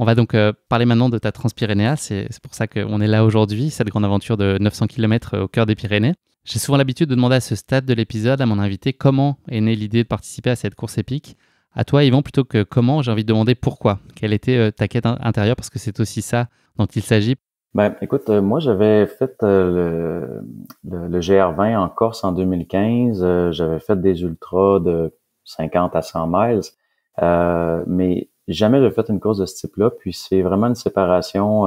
On va donc parler maintenant de ta Transpyrénéa. C'est pour ça qu'on est là aujourd'hui, cette grande aventure de 900 km au cœur des Pyrénées. J'ai souvent l'habitude de demander à ce stade de l'épisode à mon invité comment est née l'idée de participer à cette course épique. À toi, Yvan, plutôt que comment, j'ai envie de demander pourquoi. Quelle était ta quête intérieure, parce que c'est aussi ça dont il s'agit. Ben, écoute, moi j'avais fait le GR20 en Corse en 2015. J'avais fait des ultras de 50 à 100 miles, mais jamais j'ai fait une course de ce type-là. Puis c'est vraiment une séparation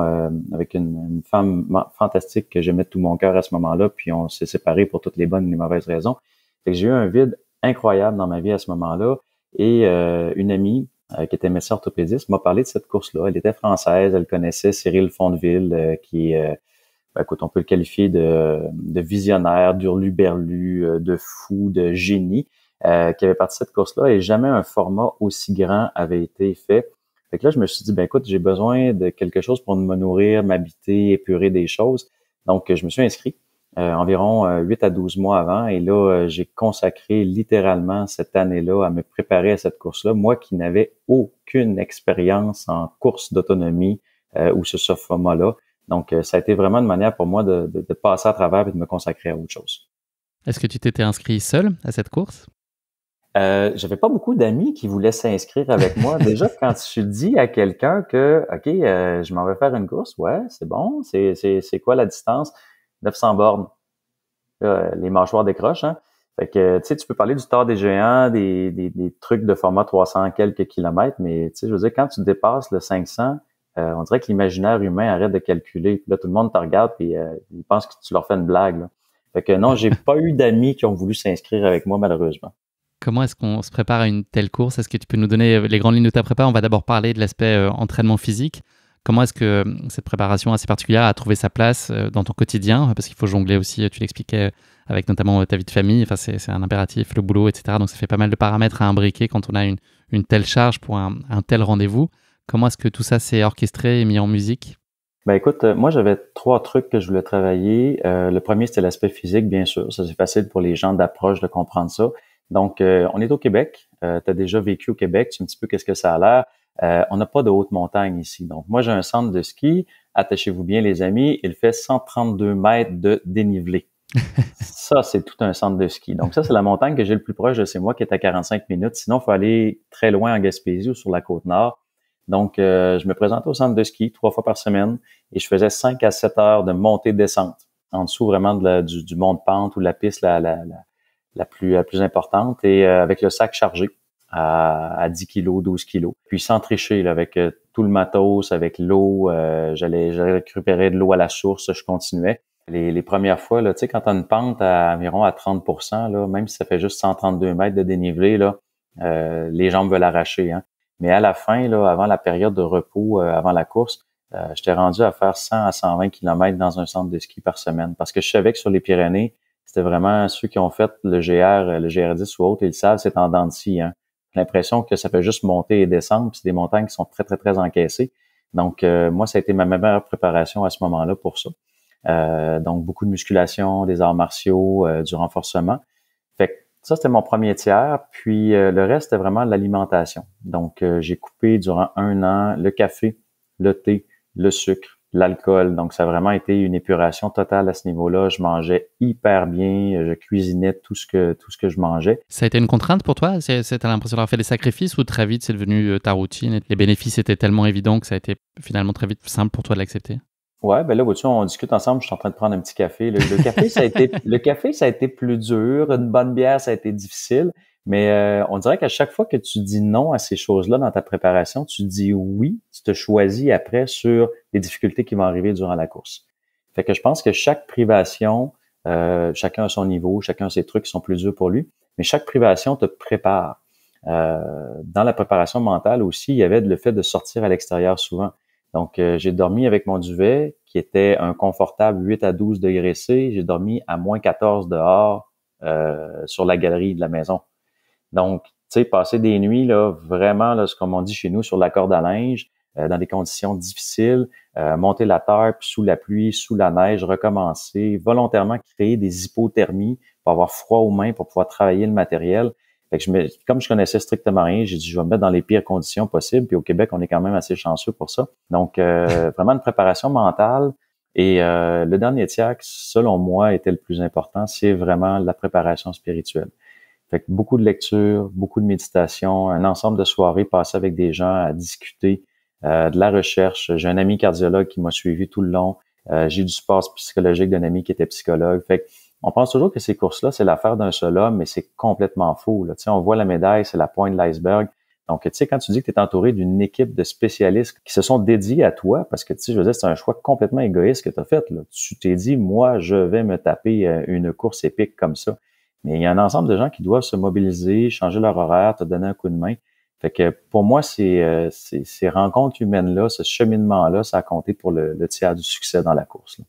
avec une femme fantastique que j'aimais de tout mon cœur à ce moment-là. Puis on s'est séparés pour toutes les bonnes et les mauvaises raisons. Fait que j'ai eu un vide incroyable dans ma vie à ce moment-là. Et une amie qui était médecin orthopédiste, m'a parlé de cette course-là. Elle était française, elle connaissait Cyril Fondeville, qui est, écoute, on peut le qualifier de visionnaire, d'hurluberlu, de fou, de génie, qui avait parti de cette course-là, et jamais un format aussi grand avait été fait. Fait que là, je me suis dit, écoute, j'ai besoin de quelque chose pour me nourrir, m'habiter, épurer des choses. Donc, je me suis inscrit. Environ 8 à 12 mois avant. Et là, j'ai consacré littéralement cette année-là à me préparer à cette course-là. Moi qui n'avais aucune expérience en course d'autonomie ou sur ce format-là. Donc, ça a été vraiment une manière pour moi de passer à travers et de me consacrer à autre chose. Est-ce que tu t'étais inscrit seul à cette course? J'avais pas beaucoup d'amis qui voulaient s'inscrire avec moi. Déjà, quand tu dis à quelqu'un que, OK, je m'en vais faire une course, ouais, c'est bon. C'est quoi la distance? 900 bornes. Là, les mâchoires décrochent, hein. Fait que, tu sais, tu peux parler du tort des géants, des trucs de format 300 quelques kilomètres, mais tu sais, je veux dire, quand tu dépasses le 500, on dirait que l'imaginaire humain arrête de calculer. Puis là, tout le monde te regarde et ils pensent que tu leur fais une blague, là. Fait que non, j'ai pas eu d'amis qui ont voulu s'inscrire avec moi, malheureusement. Comment est-ce qu'on se prépare à une telle course? Est-ce que tu peux nous donner les grandes lignes de ta prépa? On va d'abord parler de l'aspect entraînement physique. Comment est-ce que cette préparation assez particulière a trouvé sa place dans ton quotidien? Parce qu'il faut jongler aussi, tu l'expliquais, avec notamment ta vie de famille. Enfin, c'est un impératif, le boulot, etc. Donc, ça fait pas mal de paramètres à imbriquer quand on a une telle charge pour un tel rendez-vous. Comment est-ce que tout ça s'est orchestré et mis en musique? Écoute, moi j'avais 3 trucs que je voulais travailler. Le premier, c'était l'aspect physique, bien sûr. Ça, c'est facile pour les gens d'approche de comprendre ça. Donc, on est au Québec. Tu as déjà vécu au Québec, tu sais un petit peu qu'est-ce que ça a l'air. On n'a pas de haute montagne ici. Donc, moi, j'ai un centre de ski. Attachez-vous bien, les amis. Il fait 132 mètres de dénivelé. Ça, c'est tout un centre de ski. Donc, ça, c'est la montagne que j'ai le plus proche de chez moi, qui est à 45 minutes. Sinon, il faut aller très loin en Gaspésie ou sur la Côte-Nord. Donc, je me présentais au centre de ski 3 fois par semaine et je faisais 5 à 7 heures de montée-descente. En dessous vraiment du mont de pente ou la piste la plus importante, et avec le sac chargé à 10 kilos, 12 kilos. Puis sans tricher, là, avec tout le matos, avec l'eau, j'allais récupérer de l'eau à la source, je continuais. Les premières fois, là, tu sais, quand tu as une pente à environ à 30%, là, même si ça fait juste 132 mètres de dénivelé, là, les jambes veulent arracher, hein. Mais à la fin, là, avant la période de repos, avant la course, j'étais rendu à faire 100 à 120 kilomètres dans un centre de ski par semaine. Parce que je savais que sur les Pyrénées, c'était vraiment ceux qui ont fait le GR10 ou autre, ils le savent, c'est en dents de scie, hein. J'ai l'impression que ça fait juste monter et descendre, puis c'est des montagnes qui sont très, très, très encaissées. Donc, moi, ça a été ma meilleure préparation à ce moment-là pour ça. Donc, beaucoup de musculation, des arts martiaux, du renforcement. Fait que ça, c'était mon premier tiers. Puis, le reste, c'était vraiment l'alimentation. Donc, j'ai coupé durant 1 an le café, le thé, le sucre, l'alcool. Donc, ça a vraiment été une épuration totale à ce niveau-là. Je mangeais hyper bien. Je cuisinais tout ce que je mangeais. Ça a été une contrainte pour toi? T'as l'impression d'avoir fait des sacrifices ou très vite c'est devenu ta routine et les bénéfices étaient tellement évidents que ça a été finalement très vite simple pour toi de l'accepter? Ouais, là, vois-tu, on discute ensemble, je suis en train de prendre un petit café. Le café, ça a été plus dur. Une bonne bière, ça a été difficile. Mais on dirait qu'à chaque fois que tu dis non à ces choses-là dans ta préparation, tu dis oui, tu te choisis après sur les difficultés qui vont arriver durant la course. Fait que je pense que chaque privation, chacun a son niveau, chacun a ses trucs qui sont plus durs pour lui, mais chaque privation te prépare. Dans la préparation mentale aussi, il y avait le fait de sortir à l'extérieur souvent. Donc, j'ai dormi avec mon duvet qui était un confortable 8 à 12 degrés C. J'ai dormi à moins 14 dehors sur la galerie de la maison. Donc, tu sais, passer des nuits, là, vraiment, là, comme on dit chez nous, sur la corde à linge, dans des conditions difficiles, monter la terre, puis sous la pluie, sous la neige, recommencer, volontairement créer des hypothermies pour avoir froid aux mains, pour pouvoir travailler le matériel. Fait que comme je connaissais strictement rien, j'ai dit, je vais me mettre dans les pires conditions possibles. Puis au Québec, on est quand même assez chanceux pour ça. Donc, vraiment une préparation mentale. Et le dernier tiers, qui, selon moi, était le plus important, c'est vraiment la préparation spirituelle. Fait que beaucoup de lecture, beaucoup de méditation, un ensemble de soirées passées avec des gens à discuter, de la recherche. J'ai un ami cardiologue qui m'a suivi tout le long. J'ai du support psychologique d'un ami qui était psychologue. Fait que on pense toujours que ces courses-là, c'est l'affaire d'un seul homme, mais c'est complètement faux. Là. Tu sais, on voit la médaille, c'est la pointe de l'iceberg. Donc, tu sais, quand tu dis que tu es entouré d'une équipe de spécialistes qui se sont dédiés à toi, parce que, tu sais, je veux dire, c'est un choix complètement égoïste que tu as fait. Là. Tu t'es dit, moi, je vais me taper une course épique comme ça. Mais il y a un ensemble de gens qui doivent se mobiliser, changer leur horaire, te donner un coup de main. Fait que pour moi, ces rencontres humaines-là, ce cheminement-là, ça a compté pour le tiers du succès dans la course. Là.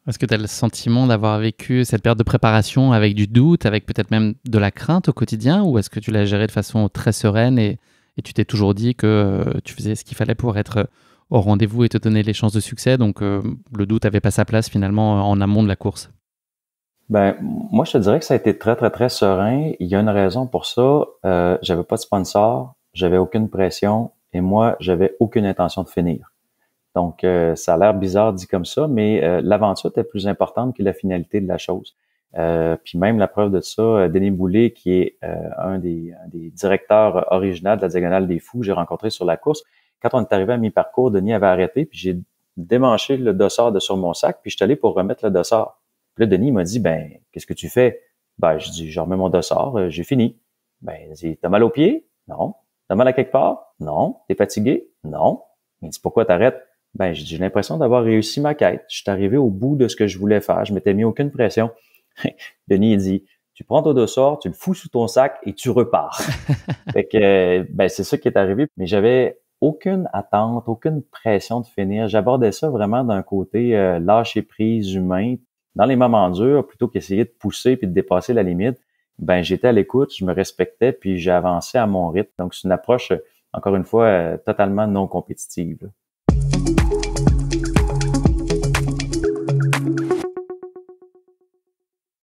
Est-ce que tu as le sentiment d'avoir vécu cette période de préparation avec du doute, avec peut-être même de la crainte au quotidien, ou est-ce que tu l'as géré de façon très sereine et tu t'es toujours dit que tu faisais ce qu'il fallait pour être au rendez-vous et te donner les chances de succès, donc le doute n'avait pas sa place finalement en amont de la course? Ben, moi, je te dirais que ça a été très, très, très serein. Il y a une raison pour ça. J'avais pas de sponsor, j'avais aucune pression et moi, j'avais aucune intention de finir. Donc, ça a l'air bizarre dit comme ça, mais l'aventure était plus importante que la finalité de la chose. Puis même la preuve de ça, Denis Boulet, qui est un des directeurs originaux de la Diagonale des Fous que j'ai rencontré sur la course, quand on est arrivé à mi-parcours, Denis avait arrêté, puis j'ai démanché le dossard de sur mon sac, puis je suis allé pour remettre le dossard. Puis là, Denis m'a dit, ben, qu'est-ce que tu fais? Ben, je dis, je remets mon dossard, j'ai fini. Ben, il dit, t'as mal aux pieds? Non. T'as mal à quelque part? Non. T'es fatigué? Non. Il dit, pourquoi t'arrêtes? Ben, j'ai l'impression d'avoir réussi ma quête. Je suis arrivé au bout de ce que je voulais faire. Je m'étais mis aucune pression. Denis, il dit, tu prends ton dossard, tu le fous sous ton sac et tu repars. Fait que, ben, c'est ça qui est arrivé. Mais j'avais aucune attente, aucune pression de finir. J'abordais ça vraiment d'un côté lâcher prise humain. Dans les moments durs, plutôt qu'essayer de pousser puis de dépasser la limite, ben, j'étais à l'écoute, je me respectais puis j'ai avancé à mon rythme. Donc, c'est une approche, encore une fois, totalement non compétitive. Là.